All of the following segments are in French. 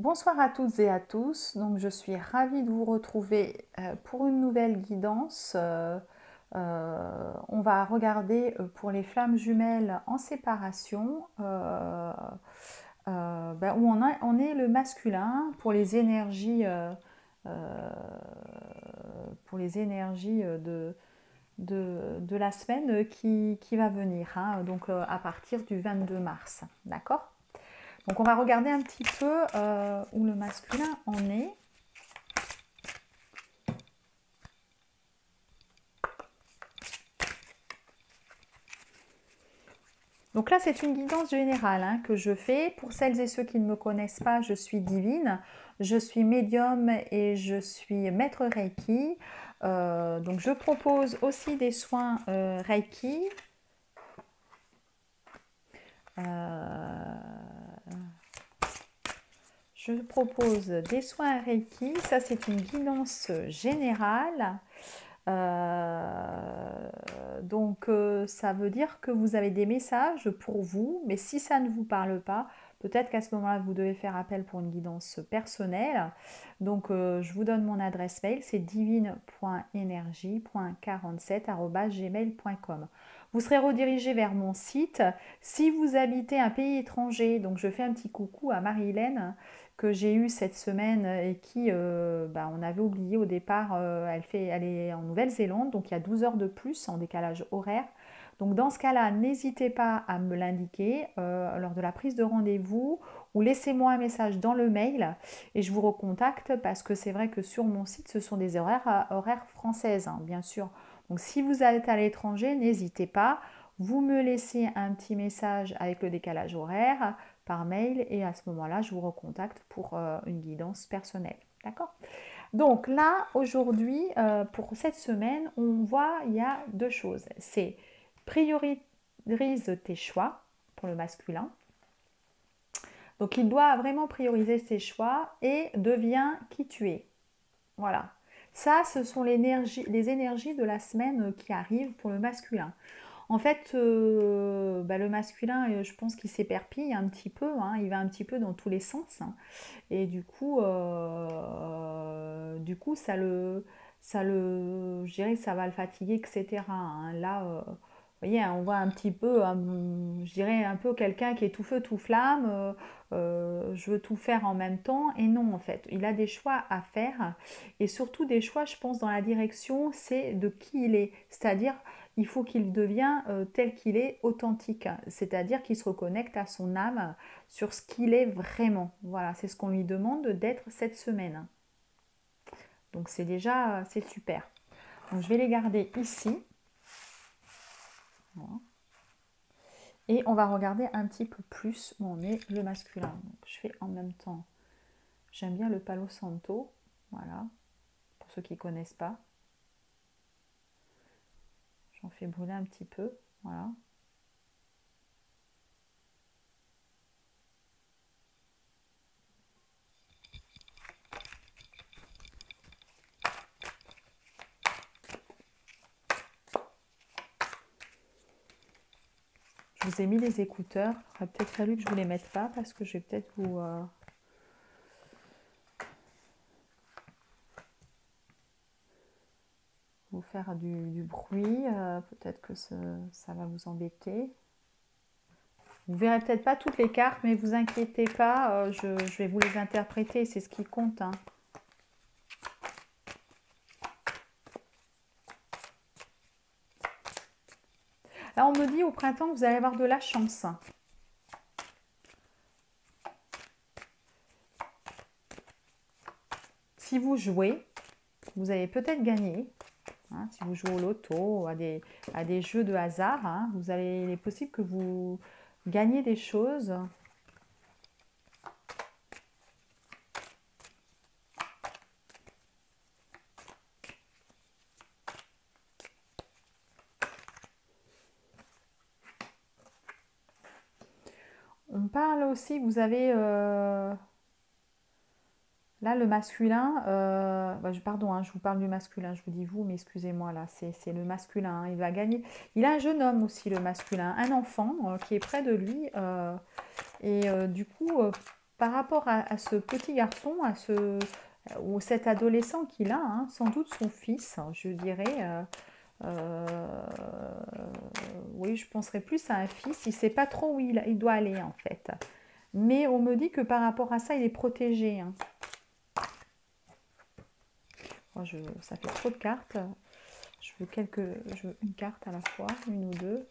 Bonsoir à toutes et à tous. Donc, je suis ravie de vous retrouver pour une nouvelle guidance. On va regarder pour les flammes jumelles en séparation, où on est le masculin euh, pour les énergies de la semaine qui va venir, hein, donc à partir du 22 mars. D'accord? Donc on va regarder un petit peu où le masculin en est. Donc là, c'est une guidance générale, hein, que je fais. Pour celles et ceux qui ne me connaissent pas, je suis divine, je suis médium et je suis maître Reiki. Donc je propose aussi des soins Reiki. Je propose des soins Reiki. Ça, c'est une guidance générale. Ça veut dire que vous avez des messages pour vous, mais si ça ne vous parle pas, peut-être qu'à ce moment-là, vous devez faire appel pour une guidance personnelle. Je vous donne mon adresse mail, c'est divine.energie.47@gmail.com. Vous serez redirigé vers mon site. Si vous habitez un pays étranger, donc je fais un petit coucou à Marie-Hélène que j'ai eue cette semaine et on avait oublié au départ, elle est en Nouvelle-Zélande, donc il y a 12 heures de plus en décalage horaire. Donc dans ce cas-là, n'hésitez pas à me l'indiquer lors de la prise de rendez-vous ou laissez-moi un message dans le mail et je vous recontacte parce que c'est vrai que sur mon site, ce sont des horaires françaises, hein, bien sûr. Donc si vous êtes à l'étranger, n'hésitez pas. Vous me laissez un petit message avec le décalage horaire par mail et à ce moment-là, je vous recontacte pour une guidance personnelle. D'accord? Donc là, aujourd'hui, pour cette semaine, on voit, il y a deux choses. C'est priorise tes choix pour le masculin. Donc il doit vraiment prioriser ses choix et devient qui tu es. Voilà. Ça, ce sont les énergies de la semaine qui arrivent pour le masculin. En fait, le masculin, je pense qu'il s'éperpille un petit peu, hein, il va un petit peu dans tous les sens. Hein, et je dirais que ça va le fatiguer, etc. Hein. Là, vous voyez, on voit un petit peu, je dirais un peu quelqu'un qui est tout feu, tout flamme, je veux tout faire en même temps. Et non, en fait, il a des choix à faire. Et surtout des choix, je pense, dans la direction, c'est de qui il est. C'est-à-dire, il faut qu'il devienne tel qu'il est, authentique. C'est-à-dire qu'il se reconnecte à son âme sur ce qu'il est vraiment. Voilà, c'est ce qu'on lui demande d'être cette semaine. Donc c'est super. Donc je vais les garder ici. Voilà. Et on va regarder un petit peu plus où on est le masculin. Donc je fais en même temps. J'aime bien le Palo Santo. Voilà, pour ceux qui ne connaissent pas. J'en fais brûler un petit peu. Voilà. Je vous ai mis les écouteurs. Il aurait peut-être fallu que je ne vous les mette pas parce que je vais peut-être vous faire du bruit. Peut-être que ça va vous embêter. Vous verrez peut-être pas toutes les cartes, mais vous inquiétez pas, je vais vous les interpréter, c'est ce qui compte. Hein. Là, on me dit au printemps que vous allez avoir de la chance. Si vous jouez, vous allez peut-être gagner. Hein, si vous jouez au loto, à des jeux de hasard, hein, il est possible que vous gagnez des choses. On parle aussi, vous avez là le masculin, pardon, hein, je vous parle du masculin, je vous dis vous, mais excusez-moi, là, c'est le masculin, hein, il va gagner. Il a un jeune homme aussi, le masculin, un enfant qui est près de lui, par rapport à ce petit garçon, ou cet adolescent qu'il a, hein, sans doute son fils, hein, je dirais. Euh, oui, je penserais plus à un fils. Il ne sait pas trop où il doit aller en fait. Mais on me dit que par rapport à ça, il est protégé, hein. Oh, ça fait trop de cartes. Je veux une carte à la fois, une ou deux.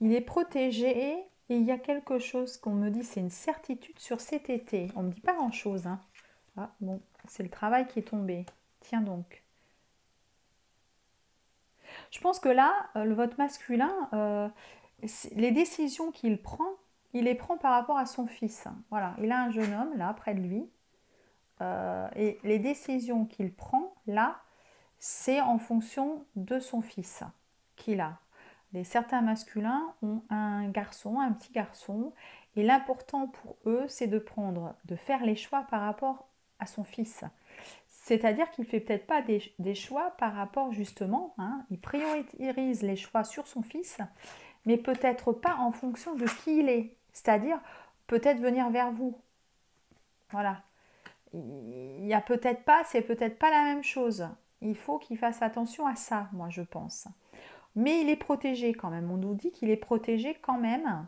Il est protégé et il y a quelque chose qu'on me dit, c'est une certitude sur cet été. On ne me dit pas grand-chose, hein. Ah, bon, c'est le travail qui est tombé. Tiens donc. Je pense que là, votre masculin, les décisions qu'il prend, il les prend par rapport à son fils. Voilà, il a un jeune homme là, près de lui. Et les décisions qu'il prend là, c'est en fonction de son fils qu'il a. Certains masculins ont un garçon, un petit garçon, et l'important pour eux, c'est de faire les choix par rapport à son fils. C'est-à-dire qu'il ne fait peut-être pas des choix par rapport justement, hein, il priorise les choix sur son fils, mais peut-être pas en fonction de qui il est. C'est-à-dire peut-être venir vers vous. Voilà. Il y a peut-être pas, c'est peut-être pas la même chose. Il faut qu'il fasse attention à ça, moi je pense. Mais il est protégé quand même. On nous dit qu'il est protégé quand même.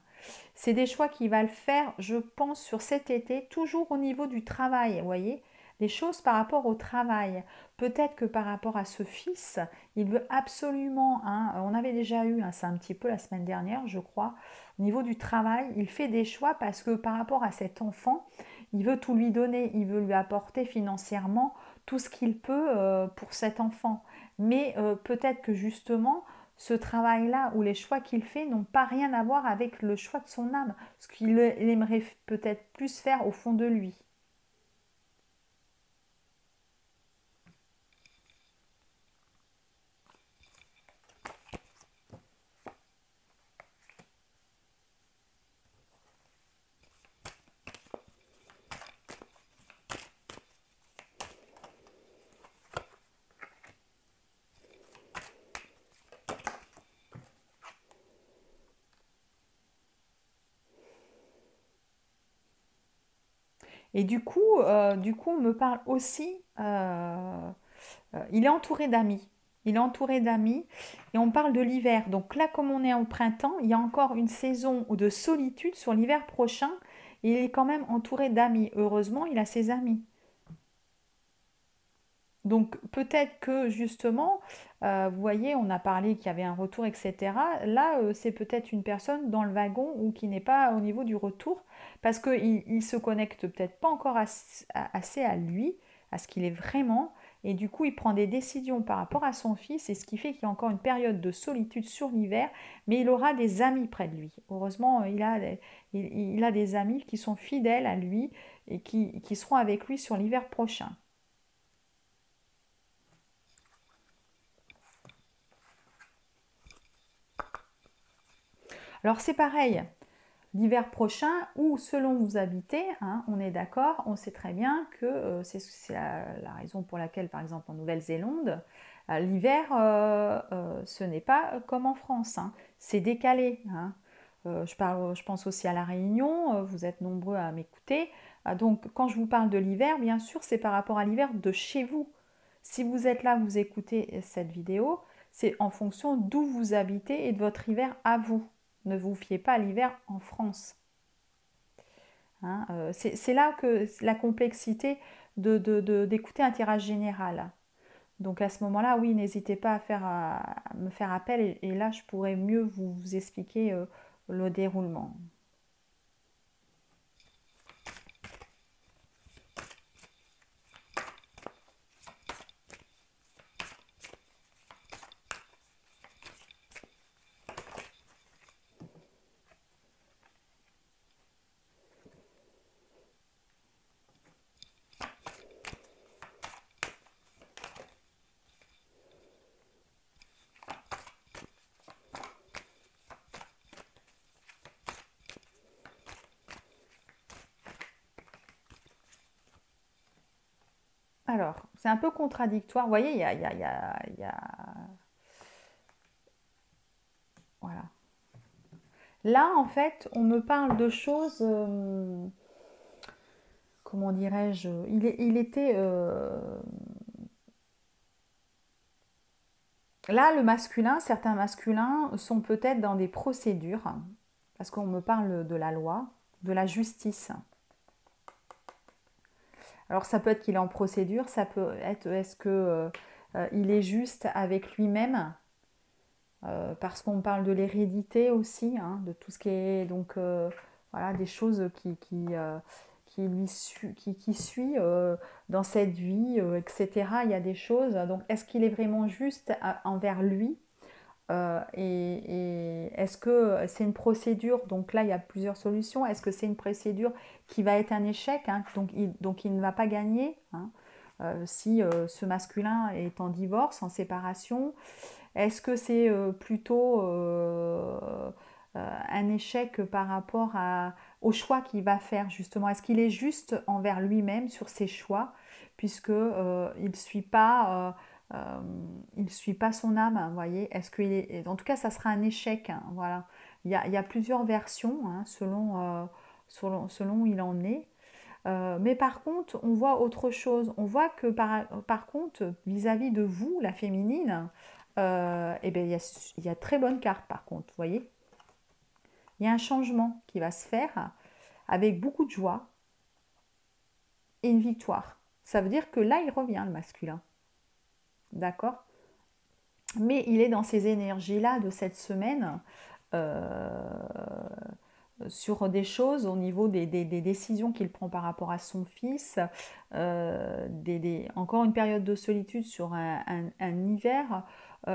C'est des choix qu'il va le faire, je pense, sur cet été, toujours au niveau du travail, vous voyez, des choses par rapport au travail. Peut-être que par rapport à ce fils, il veut absolument, hein, on avait déjà eu, hein, c'est un petit peu la semaine dernière, je crois, au niveau du travail, il fait des choix parce que par rapport à cet enfant, il veut tout lui donner, il veut lui apporter financièrement tout ce qu'il peut pour cet enfant. Mais peut-être que justement, ce travail-là ou les choix qu'il fait n'ont pas rien à voir avec le choix de son âme, ce qu'il aimerait peut-être plus faire au fond de lui. Et du coup, on me parle aussi, il est entouré d'amis. Il est entouré d'amis et on parle de l'hiver. Donc là, comme on est au printemps, il y a encore une saison de solitude sur l'hiver prochain. Et il est quand même entouré d'amis. Heureusement, il a ses amis. Donc peut-être que justement, vous voyez, on a parlé qu'il y avait un retour, etc. Là, c'est peut-être une personne dans le wagon ou qui n'est pas au niveau du retour parce qu'il se connecte peut-être pas encore assez à lui, à ce qu'il est vraiment. Et du coup, il prend des décisions par rapport à son fils et ce qui fait qu'il y a encore une période de solitude sur l'hiver, mais il aura des amis près de lui. Heureusement, il a des amis qui sont fidèles à lui et qui seront avec lui sur l'hiver prochain. Alors c'est pareil, l'hiver prochain ou selon où vous habitez, hein, on est d'accord, on sait très bien que c'est la raison pour laquelle, par exemple, en Nouvelle-Zélande, l'hiver, ce n'est pas comme en France, hein, c'est décalé, hein. Je pense aussi à La Réunion, vous êtes nombreux à m'écouter. Donc quand je vous parle de l'hiver, bien sûr, c'est par rapport à l'hiver de chez vous. Si vous êtes là, vous écoutez cette vidéo, c'est en fonction d'où vous habitez et de votre hiver à vous. Ne vous fiez pas à l'hiver en France. Hein, c'est là que la complexité d'écouter un tirage général. Donc à ce moment-là, oui, n'hésitez pas à me faire appel et là, je pourrais mieux vous expliquer le déroulement. Alors, c'est un peu contradictoire. Vous voyez, voilà. Là, en fait, on me parle de choses, comment dirais-je, il était... là, le masculin, certains masculins sont peut-être dans des procédures, parce qu'on me parle de la loi, de la justice. Alors, ça peut être qu'il est en procédure, ça peut être, est-ce que il est juste avec lui-même, parce qu'on parle de l'hérédité aussi, hein, de tout ce qui est donc voilà des choses qui suit dans cette vie, etc. Il y a des choses. Donc, est-ce qu'il est vraiment juste envers lui? Et est-ce que c'est une procédure? Donc là, il y a plusieurs solutions. Est-ce que c'est une procédure qui va être un échec, hein, donc il ne va pas gagner, hein, si ce masculin est en divorce, en séparation? Est-ce que c'est plutôt un échec par rapport au choix qu'il va faire justement? Est-ce qu'il est juste envers lui-même sur ses choix puisque il suit pas son âme, vous voyez? Est-ce qu'il est, en tout cas, ça sera un échec, hein, voilà. Il y a plusieurs versions, hein, selon où il en est. Mais par contre, on voit autre chose. On voit que par contre, vis-à-vis de vous, la féminine, eh bien, il y a très bonne carte par contre, vous voyez. Il y a un changement qui va se faire avec beaucoup de joie et une victoire. Ça veut dire que là, il revient, le masculin. D'accord? Mais il est dans ces énergies-là de cette semaine. euh, sur des choses au niveau des décisions qu'il prend par rapport à son fils, encore une période de solitude sur un hiver,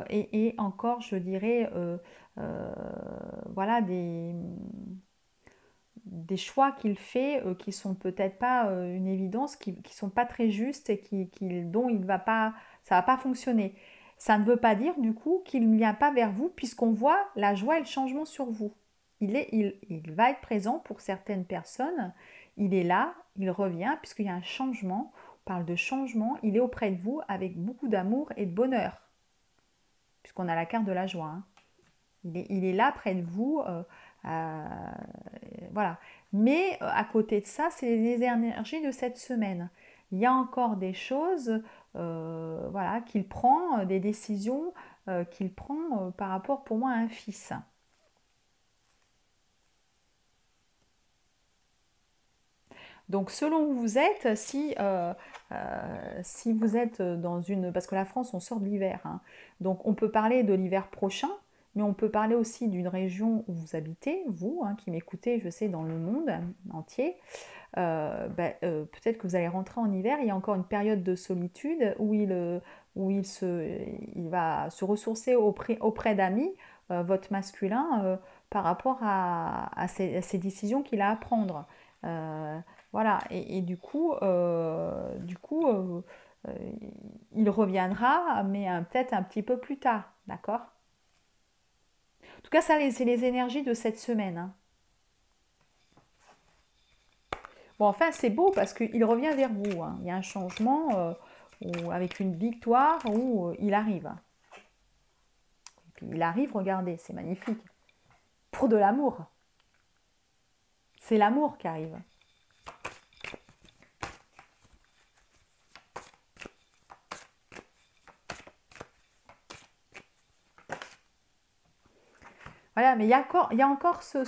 et encore, je dirais, voilà, des choix qu'il fait qui sont peut-être pas une évidence, qui sont pas très justes et dont ça va pas fonctionner. Ça ne veut pas dire du coup qu'il ne vient pas vers vous puisqu'on voit la joie et le changement sur vous. Il va être présent pour certaines personnes. Il est là, il revient puisqu'il y a un changement. On parle de changement. Il est auprès de vous avec beaucoup d'amour et de bonheur puisqu'on a la carte de la joie, hein. Il est là près de vous. Euh, voilà. Mais à côté de ça, c'est les énergies de cette semaine. Il y a encore des choses, voilà, qu'il prend, des décisions qu'il prend par rapport pour moi à un fils. Donc selon où vous êtes, si vous êtes dans une... Parce que la France, on sort de l'hiver, hein. Donc on peut parler de l'hiver prochain, mais on peut parler aussi d'une région où vous habitez, vous, hein, qui m'écoutez, je sais, dans le monde entier. Peut-être que vous allez rentrer en hiver, il y a encore une période de solitude où il va se ressourcer auprès d'amis, votre masculin, par rapport à ces décisions qu'il a à prendre. Euh, voilà, et du coup, euh, il reviendra, mais peut-être un petit peu plus tard, d'accord? En tout cas, ça, c'est les énergies de cette semaine, hein. Bon, enfin, c'est beau parce qu'il revient vers vous, hein. Il y a un changement avec une victoire où il arrive. Et puis il arrive, regardez, c'est magnifique. Pour de l'amour. C'est l'amour qui arrive. Voilà, mais il y a encore cette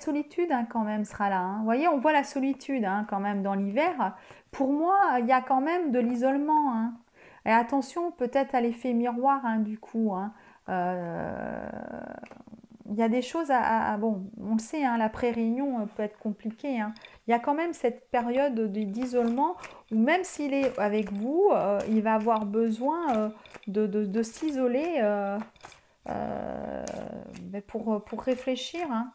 solitude, hein, quand même sera là, hein. Vous voyez, on voit la solitude, hein, quand même dans l'hiver. Pour moi, il y a quand même de l'isolement, hein. Et attention peut-être à l'effet miroir, hein, du coup, hein. Euh, il y a des choses bon, on le sait, hein, l'après-réunion peut être compliqué, hein. Il y a quand même cette période d'isolement où même s'il est avec vous, il va avoir besoin de s'isoler, euh, pour réfléchir, hein.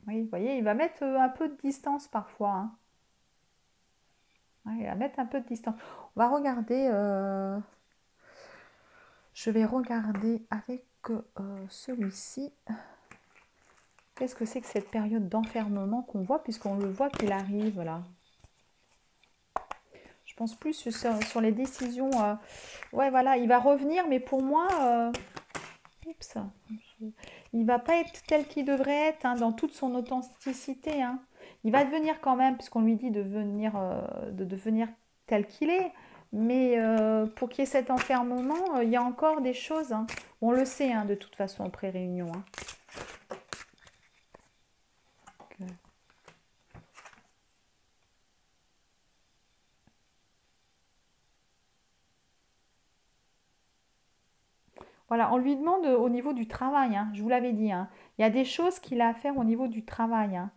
Oui, vous voyez, il va mettre un peu de distance parfois, hein. Ouais, il va mettre un peu de distance. On va regarder. Je vais regarder avec celui-ci. Qu'est-ce que c'est que cette période d'enfermement qu'on voit, puisqu'on le voit qu'il arrive là. Je pense plus sur les décisions. Ouais, voilà, il va revenir, mais pour moi, oups, il va pas être tel qu'il devrait être, hein, dans toute son authenticité, hein. Il va devenir quand même, puisqu'on lui dit de devenir tel qu'il est. Mais pour qu'il y ait cet enfermement, il y a encore des choses, hein. On le sait, hein, de toute façon, en pré-réunion, hein. Voilà, on lui demande au niveau du travail, hein, je vous l'avais dit, hein. Il y a des choses qu'il a à faire au niveau du travail, hein.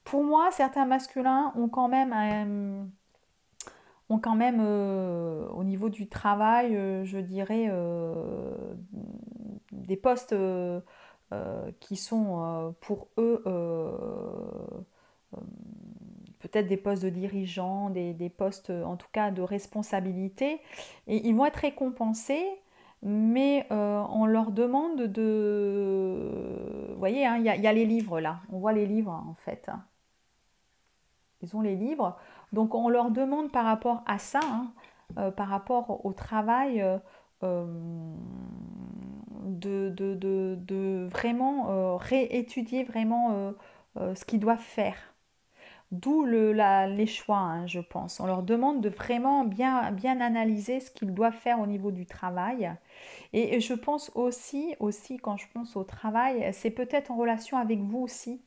Pour moi, certains masculins ont quand même au niveau du travail, je dirais, des postes qui sont pour eux peut-être des postes de dirigeants, des postes en tout cas de responsabilité. Et ils vont être récompensés, mais on leur demande de... Vous voyez, hein, il y a les livres là, on voit les livres en fait. Ils ont les livres. Donc on leur demande par rapport à ça, hein, par rapport au travail, euh, de vraiment réétudier vraiment ce qu'ils doivent faire. D'où les choix, hein, je pense. On leur demande de vraiment bien analyser ce qu'ils doivent faire au niveau du travail. Et je pense aussi, quand je pense au travail, c'est peut-être en relation avec vous aussi.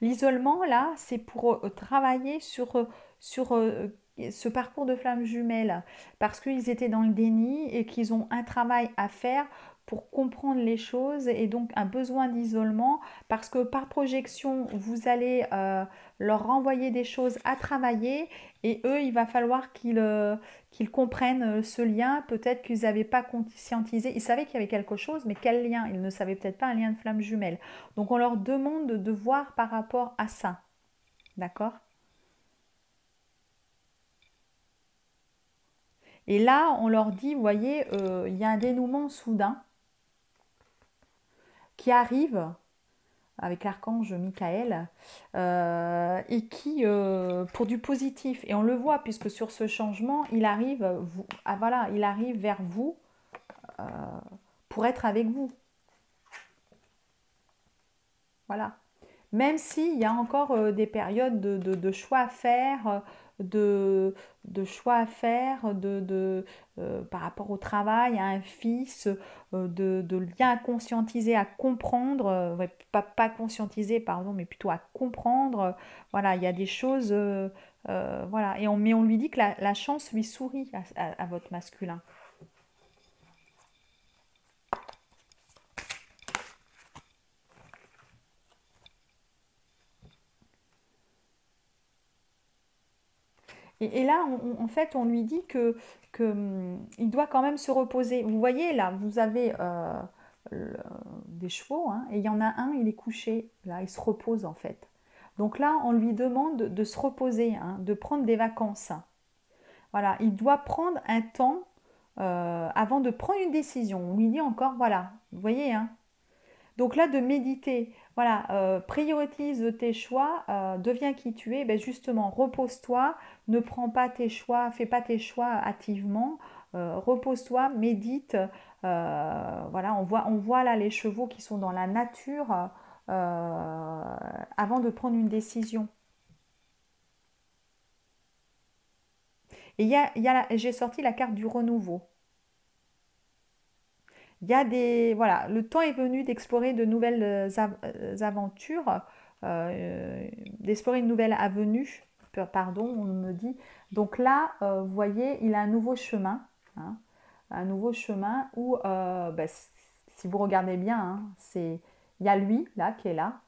L'isolement, là, c'est pour travailler sur ce parcours de flammes jumelles, parce qu'ils étaient dans le déni et qu'ils ont un travail à faire pour comprendre les choses et donc un besoin d'isolement, parce que par projection, vous allez leur renvoyer des choses à travailler et eux, il va falloir qu'ils comprennent ce lien. Peut-être qu'ils n'avaient pas conscientisé, ils savaient qu'il y avait quelque chose, mais quel lien? Ils ne savaient peut-être pas un lien de flammes jumelles. Donc on leur demande de voir par rapport à ça. D'accord? Et là, on leur dit, vous voyez, il y a un dénouement soudain qui arrive avec l'archange Michael et qui, pour du positif, et on le voit puisque sur ce changement, voilà, il arrive vers vous pour être avec vous. Voilà. Même s'il y a encore des périodes de choix à faire, de choix à faire, par rapport au travail, à un fils, de liens à conscientiser, à comprendre, ouais, pas conscientiser, pardon, mais plutôt à comprendre. Voilà, il y a des choses, voilà, mais on lui dit que la chance lui sourit à votre masculin. Et là, en fait, on lui dit il doit quand même se reposer. Vous voyez, là, vous avez le- des chevaux, hein, et il y en a un, il est couché. Là, il se repose, en fait. Donc là, on lui demande de se reposer, hein, de prendre des vacances. Voilà, il doit prendre un temps avant de prendre une décision. On lui dit encore, voilà, vous voyez, hein, donc là, de méditer, voilà, priorise tes choix, deviens qui tu es, ben justement, repose-toi, ne prends pas tes choix, fais pas tes choix hâtivement, repose-toi, médite. Voilà, on voit là les chevaux qui sont dans la nature avant de prendre une décision. Et j'ai sorti la carte du renouveau. Il y a voilà, le temps est venu d'explorer de nouvelles aventures, d'explorer une nouvelle avenue, pardon, on me dit. Donc là, vous voyez, il a un nouveau chemin, hein, un nouveau chemin où, bah, si vous regardez bien, hein, il y a lui là qui est là,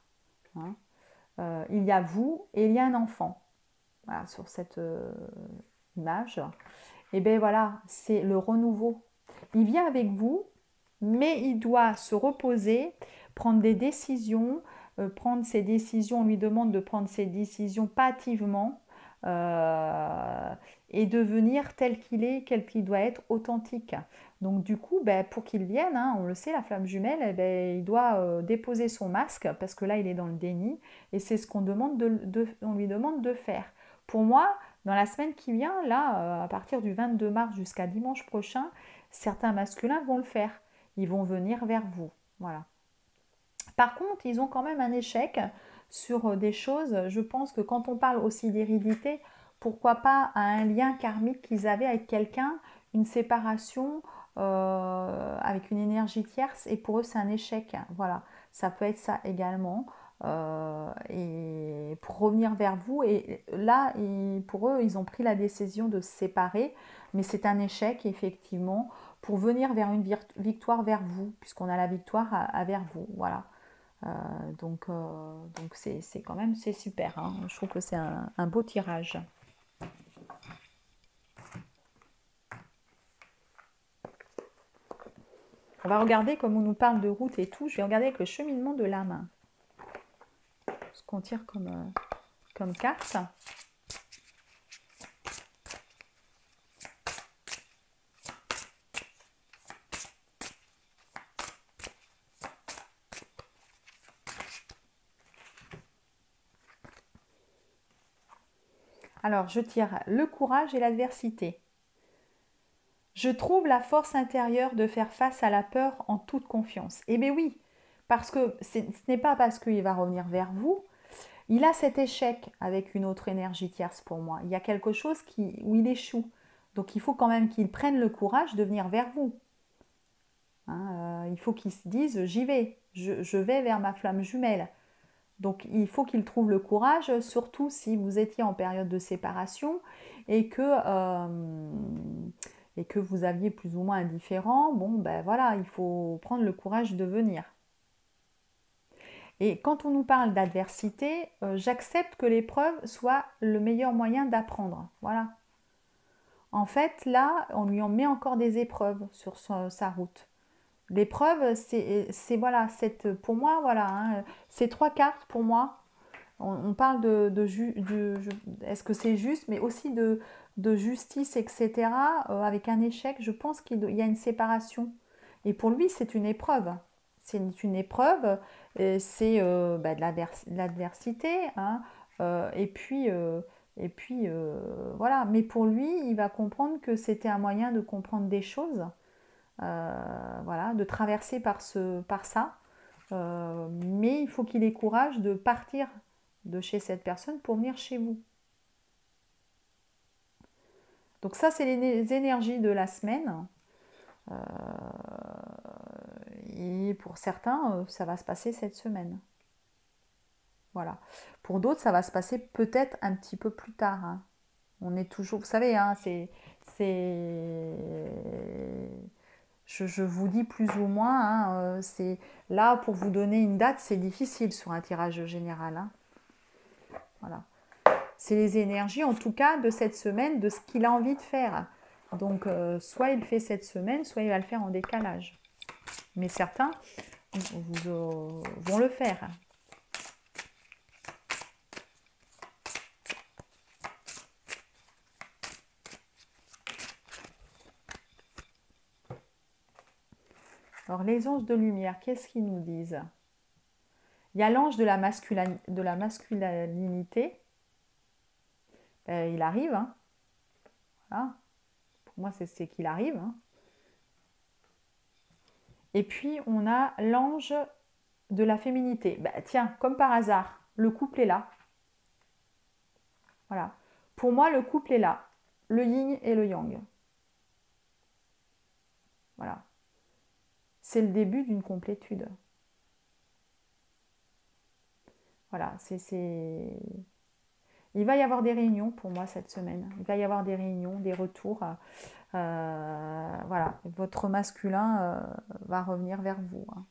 hein, il y a vous et il y a un enfant. Voilà, sur cette image. Et bien voilà, c'est le renouveau. Il vient avec vous, mais il doit se reposer, prendre des décisions, prendre ses décisions, on lui demande de prendre ses décisions passivement et devenir tel qu'il est, tel qu'il doit être, authentique. Donc du coup, ben, pour qu'il vienne, hein, on le sait, la flamme jumelle, eh ben, il doit déposer son masque parce que là, il est dans le déni et c'est ce qu'on on lui demande de faire. Pour moi, dans la semaine qui vient, là, à partir du 22 mars jusqu'à dimanche prochain, certains masculins vont le faire. Ils vont venir vers vous. Voilà. Par contre, ils ont quand même un échec sur des choses. Je pense que quand on parle aussi d'hérédité, pourquoi pas à un lien karmique qu'ils avaient avec quelqu'un, une séparation avec une énergie tierce, et pour eux c'est un échec. Voilà, ça peut être ça également. Et pour revenir vers vous, et là, pour eux, ils ont pris la décision de se séparer, mais c'est un échec effectivement pour venir vers une victoire vers vous, puisqu'on a la victoire vers vous. Voilà. Euh, donc c'est quand même c'est super. Hein. Je trouve que c'est un beau tirage. On va regarder comme on nous parle de route et tout. Je vais regarder avec le cheminement de l'âme. Ce qu'on tire comme carte. Alors, je tire le courage et l'adversité. Je trouve la force intérieure de faire face à la peur en toute confiance. Eh bien oui, parce que ce n'est pas parce qu'il va revenir vers vous. Il a cet échec avec une autre énergie tierce pour moi. Il y a quelque chose où il échoue. Donc il faut quand même qu'il prenne le courage de venir vers vous. Hein, il faut qu'il se dise, j'y vais, je vais vers ma flamme jumelle. Donc il faut qu'il trouve le courage, surtout si vous étiez en période de séparation et que vous aviez plus ou moins un différend. Bon, ben voilà, il faut prendre le courage de venir. Et quand on nous parle d'adversité, j'accepte que l'épreuve soit le meilleur moyen d'apprendre. Voilà. En fait, là, on lui en met encore des épreuves sur sa route. L'épreuve, voilà, pour moi, voilà, hein, c'est 3 cartes pour moi. On parle est-ce que c'est juste, mais aussi de justice, etc. Avec un échec, je pense qu'il y a une séparation. Et pour lui, c'est une épreuve. C'est une épreuve, c'est bah, de l'adversité, hein, voilà. Mais pour lui, il va comprendre que c'était un moyen de comprendre des choses, voilà, de traverser par ça. Mais il faut qu'il ait courage de partir de chez cette personne pour venir chez vous. Donc ça, c'est les énergies de la semaine. Et pour certains, ça va se passer cette semaine. Voilà. Pour d'autres, ça va se passer peut-être un petit peu plus tard. Hein. On est toujours, vous savez, hein, je vous dis plus ou moins, hein, c'est là pour vous donner une date, c'est difficile sur un tirage général. Hein. Voilà. C'est les énergies, en tout cas, de cette semaine, de ce qu'il a envie de faire. Donc, soit il fait cette semaine, soit il va le faire en décalage. Mais certains vont le faire. Alors, les anges de lumière, qu'est-ce qu'ils nous disent? Il y a l'ange de la masculinité. Il arrive. Hein. Voilà. Pour moi, c'est qu'il arrive. Hein. Et puis, on a l'ange de la féminité. Bah, tiens, comme par hasard, le couple est là. Voilà. Pour moi, le couple est là. Le yin et le yang. Voilà. C'est le début d'une complétude. Voilà, il va y avoir des réunions pour moi cette semaine. Il va y avoir des réunions, des retours. Voilà, votre masculin va revenir vers vous. Hein.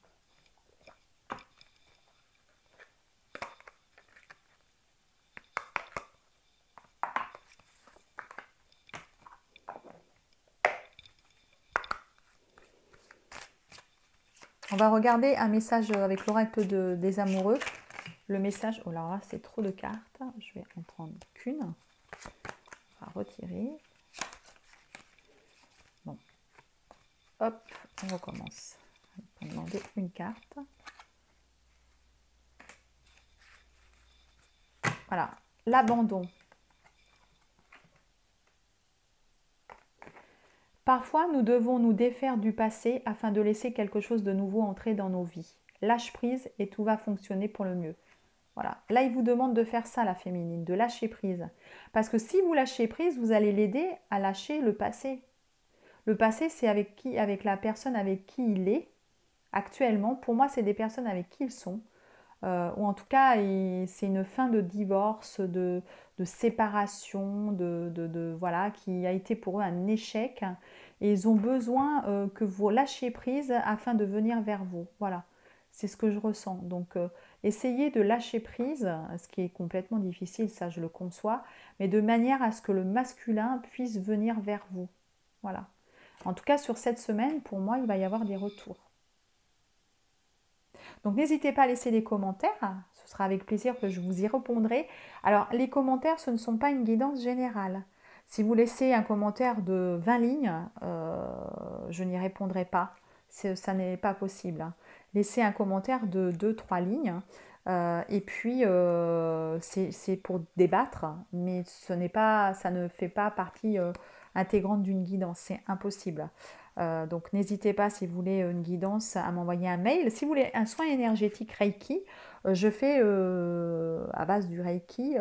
On va regarder un message avec l'oracle des amoureux. Le message, oh là, c'est trop de cartes. Je vais en prendre qu'une. On va retirer. Bon. Hop, on recommence. On va demander une carte. Voilà, l'abandon. Parfois, nous devons nous défaire du passé afin de laisser quelque chose de nouveau entrer dans nos vies. Lâche prise et tout va fonctionner pour le mieux. Voilà. Là, il vous demande de faire ça, la féminine, de lâcher prise. Parce que si vous lâchez prise, vous allez l'aider à lâcher le passé. Le passé, c'est avec qui? Avec la personne avec qui il est actuellement. Pour moi, c'est des personnes avec qui ils sont. Ou en tout cas, c'est une fin de divorce, de séparation, voilà, qui a été pour eux un échec. Et ils ont besoin que vous lâchiez prise afin de venir vers vous. Voilà, c'est ce que je ressens. Donc, essayez de lâcher prise, ce qui est complètement difficile, ça je le conçois, mais de manière à ce que le masculin puisse venir vers vous. Voilà. En tout cas, sur cette semaine, pour moi, il va y avoir des retours. Donc n'hésitez pas à laisser des commentaires, ce sera avec plaisir que je vous y répondrai. Alors les commentaires, ce ne sont pas une guidance générale. Si vous laissez un commentaire de 20 lignes, je n'y répondrai pas. Ça n'est pas possible. Laissez un commentaire de 2-3 lignes. Et puis, c'est pour débattre, mais ça ne fait pas partie intégrante d'une guidance. C'est impossible. Donc n'hésitez pas, si vous voulez une guidance, à m'envoyer un mail. Si vous voulez un soin énergétique Reiki, je fais à base du Reiki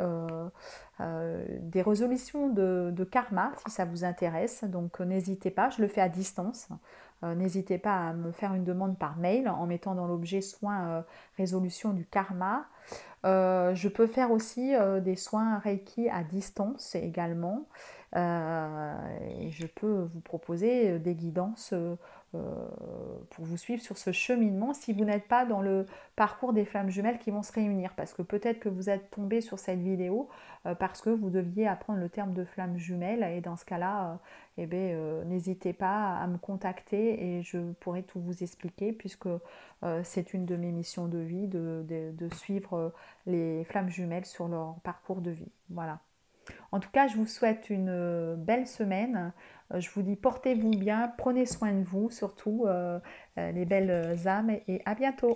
des résolutions de karma, si ça vous intéresse. Donc n'hésitez pas, je le fais à distance. N'hésitez pas à me faire une demande par mail en mettant dans l'objet soin résolution du karma. Je peux faire aussi des soins Reiki à distance également. Et je peux vous proposer des guidances pour vous suivre sur ce cheminement si vous n'êtes pas dans le parcours des flammes jumelles qui vont se réunir. Parce que peut-être que vous êtes tombé sur cette vidéo parce que vous deviez apprendre le terme de flammes jumelles. Et dans ce cas-là, n'hésitez pas à me contacter et je pourrai tout vous expliquer puisque c'est une de mes missions de vie de suivre les flammes jumelles sur leur parcours de vie. Voilà. En tout cas, je vous souhaite une belle semaine. Je vous dis portez-vous bien, prenez soin de vous, surtout les belles âmes, et à bientôt.